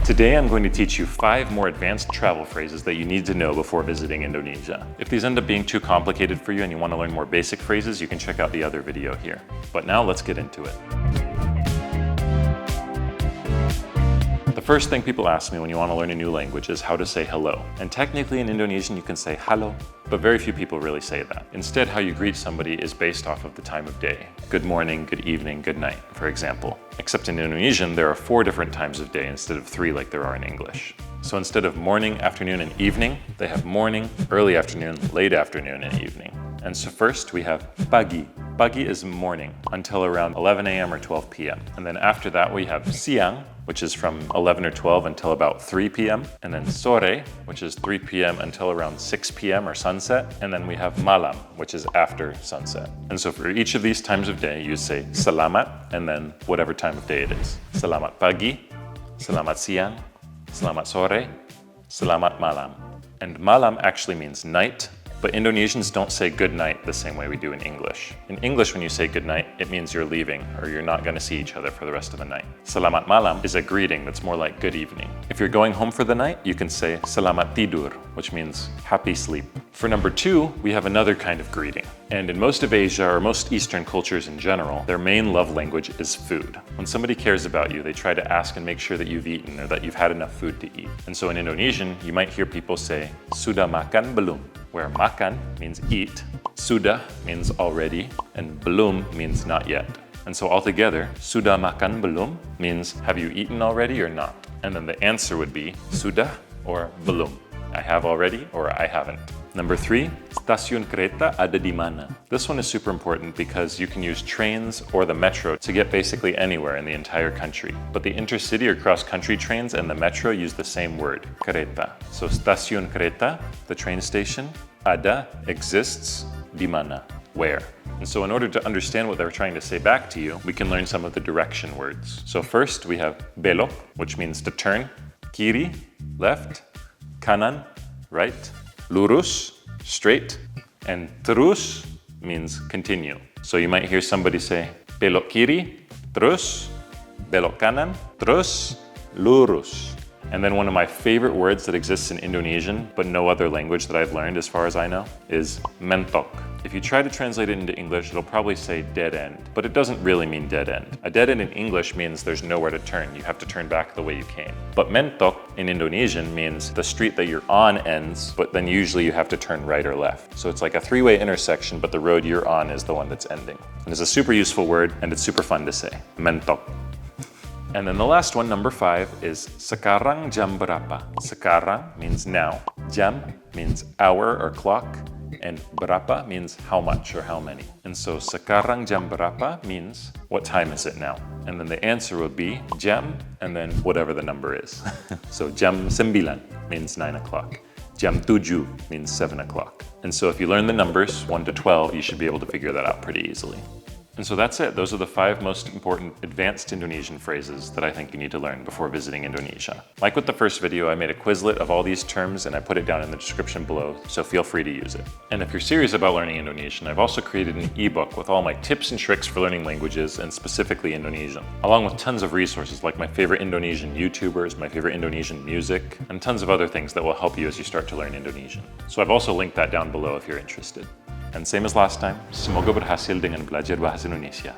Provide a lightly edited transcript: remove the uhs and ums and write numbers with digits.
Today I'm going to teach you 5 more advanced travel phrases that you need to know before visiting Indonesia. If these end up being too complicated for you and you want to learn more basic phrases, you can check out the other video here. But now let's get into it. The first thing people ask me when you want to learn a new language is how to say hello. And technically in Indonesian you can say halo, but very few people really say that. Instead, how you greet somebody is based off of the time of day. Good morning, good evening, good night, for example. Except in Indonesian, there are 4 different times of day instead of 3 like there are in English. So instead of morning, afternoon, and evening, they have morning, early afternoon, late afternoon, and evening. And so first we have pagi. Pagi is morning until around 11 a.m. or 12 p.m. And then after that we have siang, which is from 11 or 12 until about 3 p.m. And then sore, which is 3 p.m. until around 6 p.m. or sunset. And then we have malam, which is after sunset. And so for each of these times of day, you say selamat and then whatever time of day it is. Selamat pagi, selamat siang, selamat sore, selamat malam. And malam actually means night, but Indonesians don't say good night the same way we do in English. In English, when you say good night, it means you're leaving or you're not going to see each other for the rest of the night. Selamat malam is a greeting that's more like good evening. If you're going home for the night, you can say selamat tidur, which means happy sleep. For number 2, we have another kind of greeting. And in most of Asia, or most Eastern cultures in general, their main love language is food. When somebody cares about you, they try to ask and make sure that you've eaten or that you've had enough food to eat. And so in Indonesian, you might hear people say, sudah makan belum? Where makan means eat, sudah means already, and belum means not yet. And so altogether, sudah makan belum means have you eaten already or not? And then the answer would be sudah or belum. I have already or I haven't. Number 3, stasiun kereta ada di mana? This one is super important because you can use trains or the metro to get basically anywhere in the entire country. But the intercity or cross-country trains and the metro use the same word, kereta. So stasiun kereta, the train station, ada, exists, di mana, where. And so in order to understand what they're trying to say back to you, we can learn some of the direction words. So first we have belok, which means to turn, kiri, left, kanan, right, lurus, straight, and terus means continue. So you might hear somebody say, belok kiri, terus, belok kanan, terus, lurus. And then one of my favorite words that exists in Indonesian, but no other language that I've learned as far as I know, is mentok. If you try to translate it into English, it'll probably say dead end, but it doesn't really mean dead end. A dead end in English means there's nowhere to turn. You have to turn back the way you came. But mentok in Indonesian means the street that you're on ends, but then usually you have to turn right or left. So it's like a 3-way intersection, but the road you're on is the one that's ending. And it's a super useful word, and it's super fun to say, mentok. And then the last one, number 5, is sekarang jam berapa? Sekarang means now. Jam means hour or clock. And berapa means how much or how many. And so sekarang jam berapa means what time is it now? And then the answer would be jam and then whatever the number is. So jam 9 means 9 o'clock. Jam 7 means 7 o'clock. And so if you learn the numbers 1 to 12, you should be able to figure that out pretty easily. And so that's it. Those are the 5 most important advanced Indonesian phrases that I think you need to learn before visiting Indonesia. Like with the first video, I made a Quizlet of all these terms and I put it down in the description below, so feel free to use it. And if you're serious about learning Indonesian, I've also created an ebook with all my tips and tricks for learning languages and specifically Indonesian, along with tons of resources like my favorite Indonesian YouTubers, my favorite Indonesian music, and tons of other things that will help you as you start to learn Indonesian. So I've also linked that down below if you're interested. And same as last time, semoga berhasil dengan belajar bahasa Indonesia.